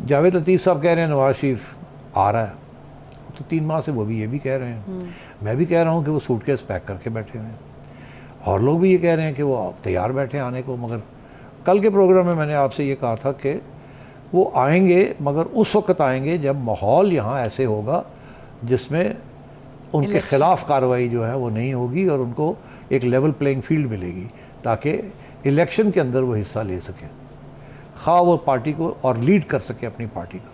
जावेद लतीफ़ साहब कह रहे हैं नवाज शरीफ आ रहा है, तो 3 माह से वो भी ये भी कह रहे हैं। मैं भी कह रहा हूँ कि वो सूटकेस पैक करके बैठे हुए हैं, और लोग भी ये कह रहे हैं कि वो तैयार बैठे हैं आने को। मगर कल के प्रोग्राम में मैंने आपसे ये कहा था कि वो आएंगे, मगर उस वक्त आएंगे जब माहौल यहाँ ऐसे होगा जिसमें उनके ख़िलाफ़ कार्रवाई जो है वो नहीं होगी और उनको एक लेवल प्लेइंग फील्ड मिलेगी, ताकि इलेक्शन के अंदर वो हिस्सा ले सकें, खा वो पार्टी को और लीड कर सके अपनी पार्टी को।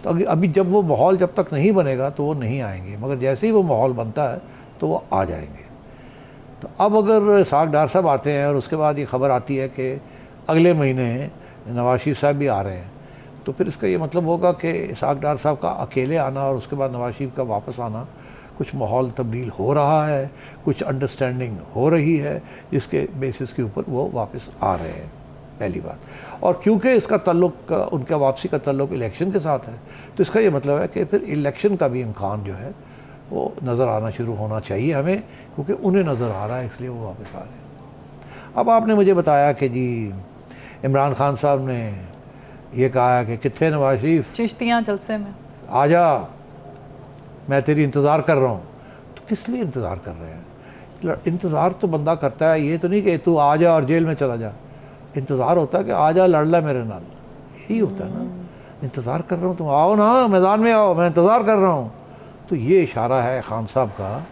तो अभी जब वो माहौल जब तक नहीं बनेगा तो वो नहीं आएंगे, मगर जैसे ही वो माहौल बनता है तो वो आ जाएंगे। तो अब अगर इसाक डार साहब आते हैं और उसके बाद ये खबर आती है कि अगले महीने नवाज शरीफ साहब भी आ रहे हैं, तो फिर इसका ये मतलब होगा कि इसाक डार साहब का अकेले आना और उसके बाद नवाज शरीफ का वापस आना, कुछ माहौल तब्दील हो रहा है, कुछ अंडरस्टैंडिंग हो रही है, जिसके बेसिस के ऊपर वो वापस आ रहे हैं, पहली बात। और क्योंकि इसका ताल्लुक, उनका वापसी का ताल्लुक इलेक्शन के साथ है, तो इसका ये मतलब है कि फिर इलेक्शन का भी इम्कान जो है वो नज़र आना शुरू होना चाहिए हमें, क्योंकि उन्हें नज़र आ रहा है, इसलिए वो वापस आ रहे हैं। अब आपने मुझे बताया कि जी इमरान खान साहब ने ये कहा है कि कितने नवाज शरीफ चिश्तियाँ जलसे में आ जा, मैं तेरी इंतज़ार कर रहा हूँ। तो किस लिए इंतज़ार कर रहे हैं? इंतज़ार तो बंदा करता है, ये तो नहीं कि तू आ जा और जेल में चला जा। इंतज़ार होता है कि आ जा, लड़ ला मेरे नाल, यही होता है ना। इंतज़ार कर रहा हूँ, तुम आओ ना, मैदान में आओ, मैं इंतज़ार कर रहा हूँ। तो ये इशारा है खान साहब का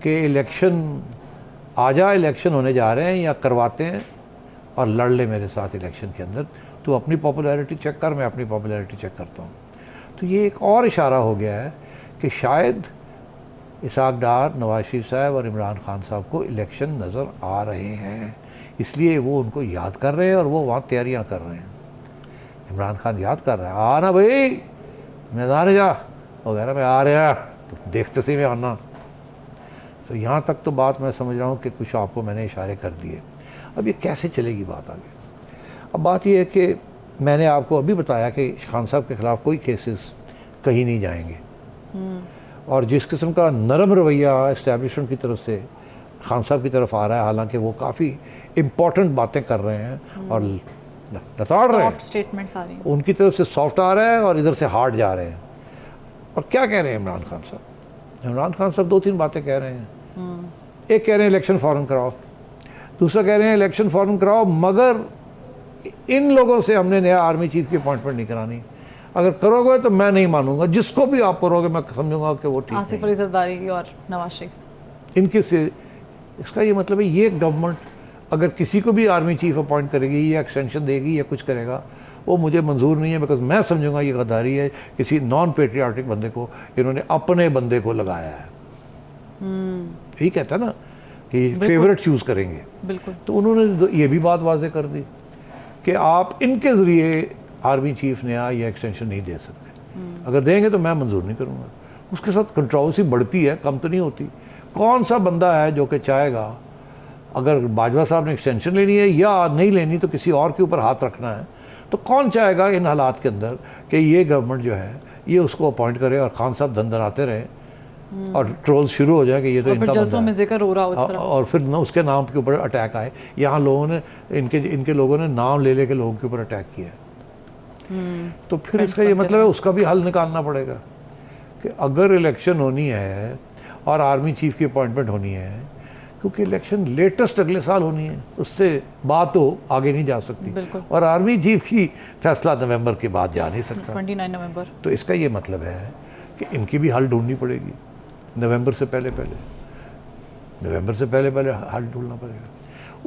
कि इलेक्शन आ जा, इलेक्शन होने जा रहे हैं या करवाते हैं और लड़ ले मेरे साथ इलेक्शन के अंदर। तू अपनी पॉपुलैरिटी चेक कर, मैं अपनी पॉपुलैरिटी चेक करता हूँ। तो ये एक और इशारा हो गया है कि शायद इसाक डार, नवाज शरीफ साहब और इमरान खान साहब को इलेक्शन नज़र आ रहे हैं, इसलिए वो उनको याद कर रहे हैं और वो वहाँ तैयारियाँ कर रहे हैं। इमरान खान याद कर रहा है, आना भाई मैदान जा वगैरह में, आ रहा तो देखते सी में आना। तो यहाँ तक तो बात मैं समझ रहा हूँ कि कुछ आपको मैंने इशारे कर दिए। अब ये कैसे चलेगी बात आगे? अब बात ये है कि मैंने आपको अभी बताया कि खान साहब के ख़िलाफ़ कोई केसेस कहीं नहीं जाएंगे, और जिस किस्म का नरम रवैया इस्टेब्लिशमेंट की तरफ से खान साहब की तरफ आ रहा है, हालांकि वो काफ़ी इम्पॉर्टेंट बातें कर रहे हैं और लताड़ रहे हैं, स्टेटमेंट्स आ रही हैं, उनकी तरफ से सॉफ्ट आ रहा है और इधर से हार्ड जा रहे हैं। और क्या कह रहे हैं इमरान खान साहब? इमरान खान साहब 2-3 बातें कह रहे हैं। एक कह रहे हैं इलेक्शन फ़ौरन कराओ, दूसरा कह रहे हैं इलेक्शन फ़ौरन कराओ मगर इन लोगों से हमने नया आर्मी चीफ की अपॉइंटमेंट नहीं करानी, अगर करोगे तो मैं नहीं मानूंगा, जिसको भी आप करोगे मैं समझूंगा कि वो ठीक है। आसिफ अली जरदारी और नवाज शरीफ, इनके से इसका ये मतलब है ये गवर्नमेंट अगर किसी को भी आर्मी चीफ अपॉइंट करेगी या एक्सटेंशन देगी या कुछ करेगा, वो मुझे मंजूर नहीं है, बिकॉज मैं समझूंगा ये गद्दारी है, किसी नॉन पेट्रियाटिक बंदे को इन्होंने अपने बंदे को लगाया है। यही कहता है ना कि फेवरेट चूज़ करेंगे। बिल्कुल। तो उन्होंने ये भी बात वाजे कर दी कि आप इनके ज़रिए आर्मी चीफ नया या एक्सटेंशन नहीं दे सकते, अगर देंगे तो मैं मंजूर नहीं करूँगा। उसके साथ कंट्रोवर्सी बढ़ती है, कम तो नहीं होती। कौन सा बंदा है जो कि चाहेगा अगर बाजवा साहब ने एक्सटेंशन लेनी है या नहीं लेनी तो किसी और के ऊपर हाथ रखना है, तो कौन चाहेगा इन हालात के अंदर कि ये गवर्नमेंट जो है ये उसको अपॉइंट करे और खान साहब धंधनाते रहें और ट्रोल्स शुरू हो जाए कि ये तो इनका बंदा में जिक्र हो रहा हो इस तरह, और फिर ना उसके नाम के ऊपर अटैक आए। यहाँ लोगों ने इनके लोगों ने नाम ले के लोगों के ऊपर अटैक किया है। तो फिर इसका ये मतलब है उसका भी हल निकालना पड़ेगा कि अगर इलेक्शन होनी है और आर्मी चीफ की अपॉइंटमेंट होनी है, क्योंकि इलेक्शन लेटेस्ट अगले साल होनी है, उससे बात तो आगे नहीं जा सकती, और आर्मी चीफ की फैसला नवंबर के बाद जा नहीं सकता, 29 नवंबर। तो इसका ये मतलब है कि इनकी भी हल ढूंढनी पड़ेगी नवंबर से पहले हल ढूंढना पड़ेगा।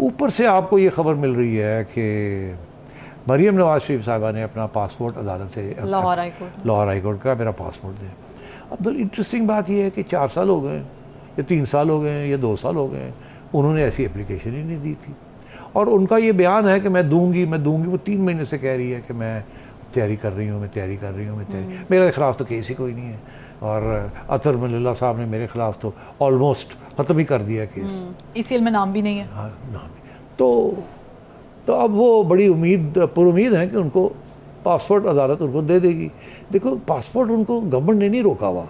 ऊपर से आपको ये खबर मिल रही है कि मरीम नवाज शरीफ साहिबा ने अपना पासपोर्ट अदालत से लाहौर हाई कोर्ट का मेरा पासपोर्ट दे। अब इंटरेस्टिंग बात यह है कि 4 साल हो गए या 3 साल हो गए या 2 साल हो गए, उन्होंने ऐसी एप्लीकेशन ही नहीं दी थी। और उनका ये बयान है कि मैं दूंगी। वो 3 महीने से कह रही है कि मैं तैयारी कर रही हूँ। मेरे ख़िलाफ़ तो केस ही कोई नहीं है, और अतर मल्ला साहब ने मेरे ख़िलाफ़ तो ऑलमोस्ट ख़त्म ही कर दिया केस। ECL में नाम भी नहीं है। हाँ, नाम। तो अब वो बड़ी पुरुमीद है कि उनको पासपोर्ट अदालत उनको दे देगी। देखो, पासपोर्ट उनको गवर्नमेंट ने नहीं रोका हुआ,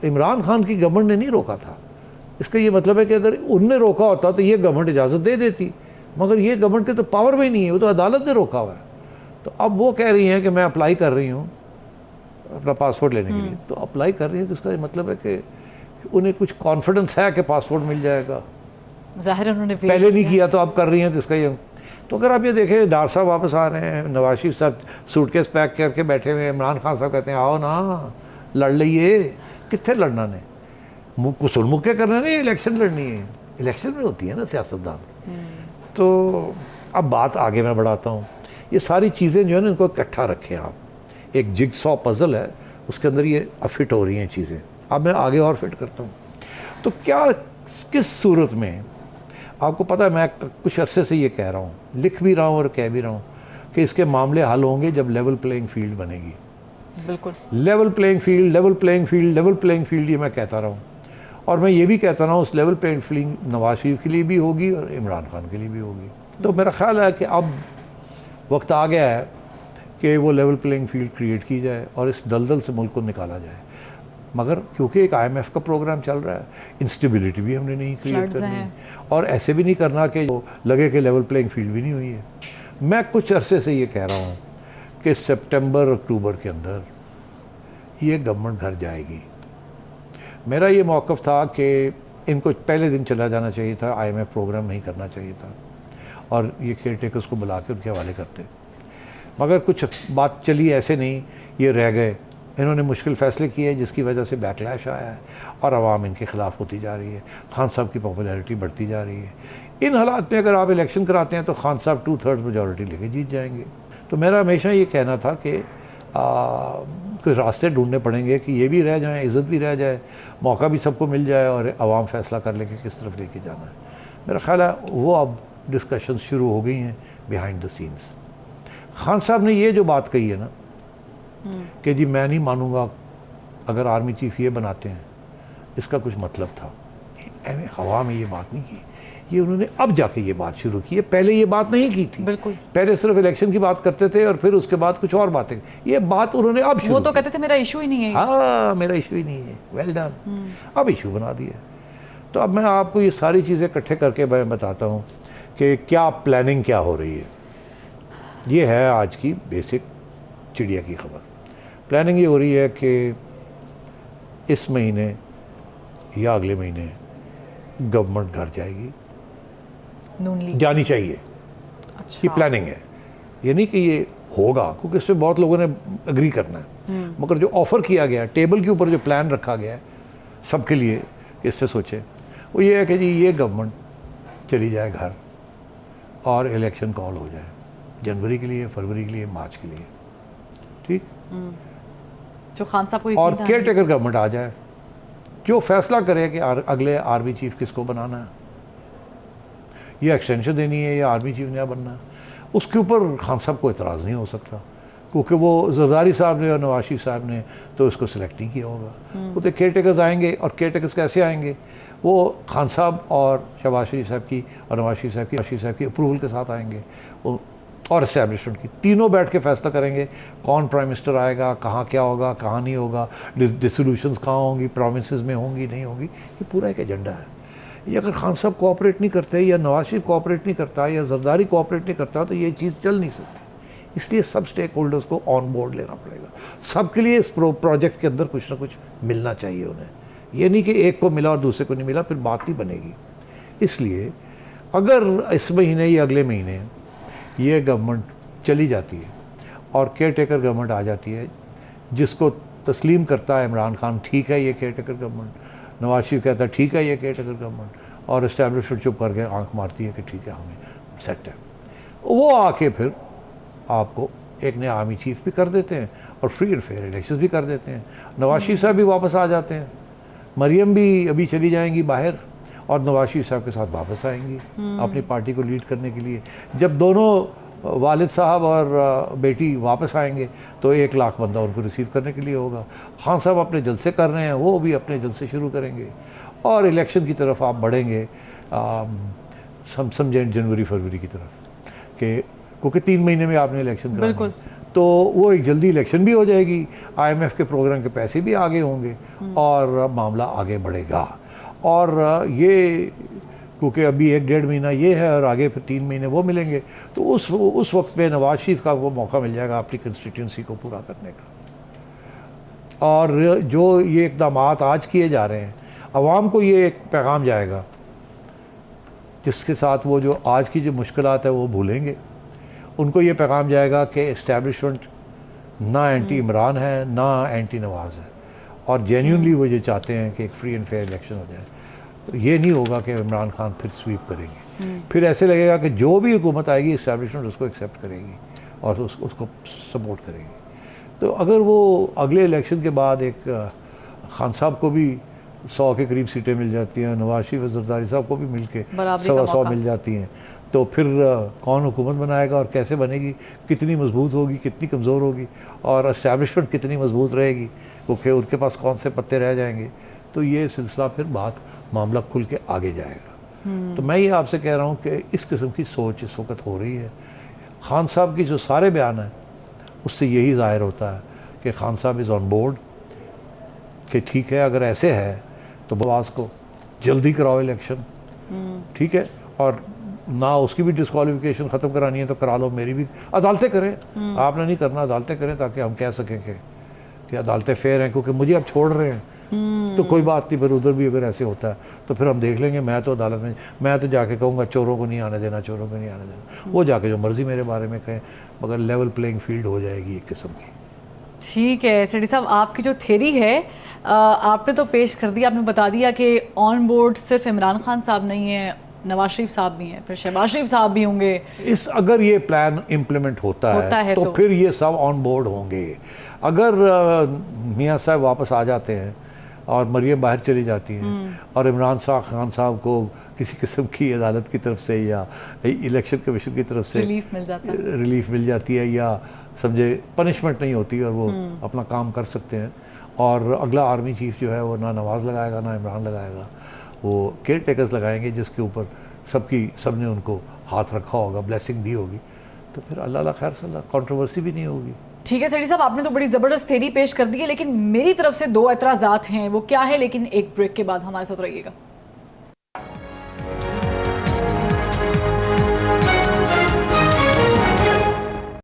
इमरान खान की गवर्नमेंट ने नहीं रोका था। इसका ये मतलब है कि अगर उनने रोका होता तो ये गवर्नमेंट इजाज़त दे देती, मगर ये गवर्नमेंट के तो पावर में ही नहीं है, वो तो अदालत ने रोका हुआ है। तो अब वो कह रही हैं कि मैं अप्लाई कर रही हूँ अपना पासपोर्ट लेने के लिए। तो अप्लाई कर रही है तो इसका मतलब है कि उन्हें कुछ कॉन्फिडेंस है कि पासपोर्ट मिल जाएगा। ज़ाहिर है उन्होंने wait पहले नहीं किया तो अब कर रही हैं, तो इसका ये। तो अगर आप ये देखें, डार साहब वापस आ रहे हैं, नवाज शरीफ साहब सूटकेस पैक करके बैठे हुए हैं, इमरान खान साहब कहते हैं आओ ना लड़ लीजिए। कितने लड़ना ने, कुसुल मुक्के करना नहीं, इलेक्शन लड़नी है। इलेक्शन में होती है ना सियासतदान। तो अब बात आगे मैं बढ़ाता हूँ। ये सारी चीज़ें जो है ना, इनको इकट्ठा रखें आप, एक जिगसॉ पजल है, उसके अंदर ये फिट हो रही हैं चीज़ें। अब मैं आगे और फिट करता हूँ। तो क्या, किस सूरत में, आपको पता है मैं कुछ अरसे से ये कह रहा हूँ, लिख भी रहा हूँ और कह भी रहा हूँ कि इसके मामले हल होंगे जब लेवल प्लेइंग फील्ड बनेगी। बिल्कुल, level playing field, level playing field, level playing field, ये मैं कहता रहा हूँ। और मैं ये भी कहता रहा हूँ उस level playing field Nawaz Sharif के लिए भी होगी और इमरान खान के लिए भी होगी। तो मेरा ख्याल है कि अब वक्त आ गया है कि वो लेवल प्लेइंग फील्ड क्रिएट की जाए और इस दलदल से मुल्क को निकाला जाए। मगर क्योंकि एक IMF का प्रोग्राम चल रहा है, इंस्टेबिलिटी भी हमने नहीं क्रिएट Floods करनी हैं। और ऐसे भी नहीं करना कि जो लगे कि लेवल प्लेइंग फील्ड भी नहीं हुई है। मैं कुछ अरसे से ये कह रहा हूँ कि सितंबर अक्टूबर के अंदर ये गवर्नमेंट घर जाएगी। मेरा ये मौक़िफ़ था कि इनको पहले दिन चला जाना चाहिए था, IMF प्रोग्राम नहीं करना चाहिए था और ये केयर टेकर्स को बुला के उनके हवाले करते। मगर कुछ बात चली ऐसे नहीं, ये रह गए। इन्होंने मुश्किल फ़ैसले किए जिसकी वजह से बैकलैश आया है और आवाम इनके ख़िलाफ़ होती जा रही है। खान साहब की पॉपुलैरिटी बढ़ती जा रही है। इन हालात में अगर आप इलेक्शन कराते हैं तो खान साहब 2/3 मेजॉरिटी लेके जीत जाएंगे। तो मेरा हमेशा ये कहना था कि कुछ रास्ते ढूंढने पड़ेंगे कि ये भी रह जाए, इज़्ज़त भी रह जाए, मौका भी सबको मिल जाए और आवाम फ़ैसला कर ले कि किस तरफ लेके जाना है। मेरा ख्याल है वो अब डिस्कशन शुरू हो गई हैं बिहाइंड द सीन्स। खान साहब ने ये जो बात कही है ना कि जी मैं नहीं मानूंगा अगर आर्मी चीफ ये बनाते हैं, इसका कुछ मतलब था। हवा में ये बात नहीं की, ये उन्होंने अब जाके ये बात शुरू की है, पहले ये बात नहीं की थी। बिल्कुल, पहले सिर्फ इलेक्शन की बात करते थे और फिर उसके बाद कुछ और बातें। ये बात उन्होंने अब शुरू वो तो की। कहते थे मेरा इशू ही नहीं है। हाँ, मेरा इशू ही नहीं है, वेल डन। अब इशू बना दिया। तो अब मैं आपको ये सारी चीज़ें इकट्ठे करके मैं बताता हूँ कि क्या प्लानिंग क्या हो रही है। ये है आज की बेसिक चिड़िया की खबर। प्लानिंग ये हो रही है कि इस महीने या अगले महीने गवर्नमेंट घर जाएगी, नून लीग। जानी चाहिए। अच्छा, ये प्लानिंग है, ये नहीं कि ये होगा, क्योंकि इससे बहुत लोगों ने एग्री करना है। मगर जो ऑफ़र किया गया, टेबल के ऊपर जो प्लान रखा गया है सबके लिए कि इससे सोचे, वो ये है कि जी ये गवर्नमेंट चली जाए घर और इलेक्शन कॉल हो जाए जनवरी के लिए, फरवरी के लिए, मार्च के लिए, ठीक। जो खान साहब को और यकीन था केयर टेकर गवर्नमेंट आ जाए जो फैसला करे कि अगले आर्मी चीफ किसको बनाना है, या एक्सटेंशन देनी है या आर्मी चीफ नया बनना है, उसके ऊपर खान साहब को एतराज़ नहीं हो सकता, क्योंकि वो जरदारी साहब ने और नवाज शरीफ साहब ने तो इसको सिलेक्ट नहीं किया होगा। वो तो केयर टेकर्स आएंगे, और केयर टेकर्स कैसे आएंगे, वो खान साहब और शहबाज शरीफ साहब की और नवाज शरीफ साहब की अप्रूवल के साथ आएंगे, वो और इस्टेब्लिशमेंट की तीनों बैठ के फैसला करेंगे कौन प्राइम मिनिस्टर आएगा, कहाँ क्या होगा, कहाँ नहीं होगा, डिसोल्यूशंस कहाँ होंगी, प्रोविंसेस में होंगी नहीं होंगी। ये पूरा एक एजेंडा है। ये अगर खान साहब कोऑपरेट नहीं करते, या नवाज शरीफ कोऑपरेट नहीं करता, या जरदारी कोऑपरेट नहीं करता, तो ये चीज़ चल नहीं सकती। इसलिए सब स्टेक होल्डर्स को ऑन बोर्ड लेना पड़ेगा। सबके लिए इस प्रोजेक्ट के अंदर कुछ ना कुछ मिलना चाहिए उन्हें। ये नहीं कि एक को मिला और दूसरे को नहीं मिला, फिर बात नहीं बनेगी। इसलिए अगर इस महीने या अगले महीने ये गवर्नमेंट चली जाती है और केयर टेकर गवर्नमेंट आ जाती है, जिसको तस्लीम करता है इमरान खान, ठीक है ये care taker government, Nawaz Sharif कहता है ठीक है ये केयर टेकर गवर्नमेंट, और इस्टेब्लिशमेंट चुप करके आंख मारती है कि ठीक है हमें सेट है, वो आके फिर आपको एक नया आर्मी चीफ भी कर देते हैं और फ्री एंड फेयर इलेक्शन भी कर देते हैं। नवाज शरीफ साहब भी वापस आ जाते हैं, मरियम भी अभी चली जाएंगी बाहर और नवाज शरीफ साहब के साथ वापस आएंगी अपनी पार्टी को लीड करने के लिए। जब दोनों वालिद साहब और बेटी वापस आएंगे तो 1 लाख बंदा उनको रिसीव करने के लिए होगा। खान साहब अपने जलसे कर रहे हैं, वो भी अपने जलसे शुरू करेंगे और इलेक्शन की तरफ आप बढ़ेंगे, समझें जनवरी फरवरी की तरफ, कि क्योंकि 3 महीने में आपने इलेक्शन कराना है, तो वो एक जल्दी इलेक्शन भी हो जाएगी, IMF के प्रोग्राम के पैसे भी आगे होंगे और मामला आगे बढ़ेगा। और ये क्योंकि अभी 1-1.5 महीना ये है और आगे फिर 3 महीने वो मिलेंगे, तो उस वक्त पे नवाज शरीफ का वो मौका मिल जाएगा अपनी कंस्टिट्यूंसी को पूरा करने का। और जो ये इकदाम आज किए जा रहे हैं, अवाम को ये एक पैगाम जाएगा जिसके साथ वो जो आज की जो मुश्किलात है वो भूलेंगे। उनको ये पैगाम जाएगा कि इस्टेब्लिशमेंट ना एंटी इमरान है ना एंटी नवाज है, और जेन्युइनली वो ये चाहते हैं कि एक फ्री एंड फेयर इलेक्शन हो जाए। तो ये नहीं होगा कि इमरान खान फिर स्वीप करेंगे, फिर ऐसे लगेगा कि जो भी हुकूमत आएगी इस्टेब्लिशमेंट उसको एक्सेप्ट करेगी और उसको सपोर्ट करेगी। तो अगर वो अगले इलेक्शन के बाद एक खान साहब को भी 100 के करीब सीटें मिल जाती हैं, नवाज शरीफ जरदारी साहब को भी मिल के 100 मिल जाती हैं, तो फिर कौन हुकूमत बनाएगा और कैसे बनेगी, कितनी मजबूत होगी, कितनी कमज़ोर होगी, और इस्टेब्लिशमेंट कितनी मजबूत रहेगी, क्योंकि उनके पास कौन से पत्ते रह जाएंगे। तो ये सिलसिला फिर मामला खुल के आगे जाएगा। तो मैं ये आपसे कह रहा हूँ कि इस किस्म की सोच इस वक्त हो रही है। खान साहब की जो सारे बयान हैं उससे यही ज़ाहिर होता है कि खान साहब इज़ ऑन बोर्ड, कि ठीक है अगर ऐसे है तो बवास को जल्दी कराओ इलेक्शन, ठीक है, और ना उसकी भी डिस्क्वालिफिकेशन ख़त्म करानी है तो करा लो, मेरी भी अदालतें करें, आपने नहीं करना, अदालतें करें ताकि हम कह सकें कि अदालतें फेयर हैं, क्योंकि मुझे अब छोड़ रहे हैं तो कोई बात नहीं, फिर उधर भी अगर ऐसे होता है तो फिर हम देख लेंगे। मैं तो अदालत में, मैं तो जाके कहूँगा चोरों को नहीं आने देना, चोरों को नहीं आने देना, वो जाके जो मर्ज़ी मेरे बारे में कहें, मगर लेवल प्लेइंग फील्ड हो जाएगी एक किस्म की। ठीक है सेठी साहब, आपकी जो थ्योरी है आपने तो पेश कर दिया, आपने बता दिया कि ऑन बोर्ड सिर्फ इमरान खान साहब नहीं है, नवाज शरीफ साहब भी हैं, फिर शहबाज शरीफ साहब भी होंगे। अगर ये प्लान इम्प्लीमेंट होता है तो फिर ये सब ऑन बोर्ड होंगे। अगर मियाँ साहब वापस आ जाते हैं और मरियम बाहर चली जाती हैं और इमरान खान साहब को किसी किस्म की अदालत की तरफ से या इलेक्शन कमीशन की तरफ से रिलीफ मिल जाती है या समझे पनिशमेंट नहीं होती और वो अपना काम कर सकते हैं, और अगला आर्मी चीफ जो है वो ना नवाज़ लगाएगा ना इमरान लगाएगा, वो केयर टेकर्स लगाएंगे जिसके ऊपर सबने उनको हाथ रखा होगा, ब्लेसिंग दी होगी, तो फिर अल्लाह खैर सल्ला, कंट्रोवर्सी भी नहीं होगी। ठीक है सेठी साहब, आपने तो बड़ी ज़बरदस्त थ्योरी पेश कर दी है, लेकिन मेरी तरफ से 2 एतराज़ात हैं, वो क्या है, लेकिन एक ब्रेक के बाद हमारे साथ रहिएगा।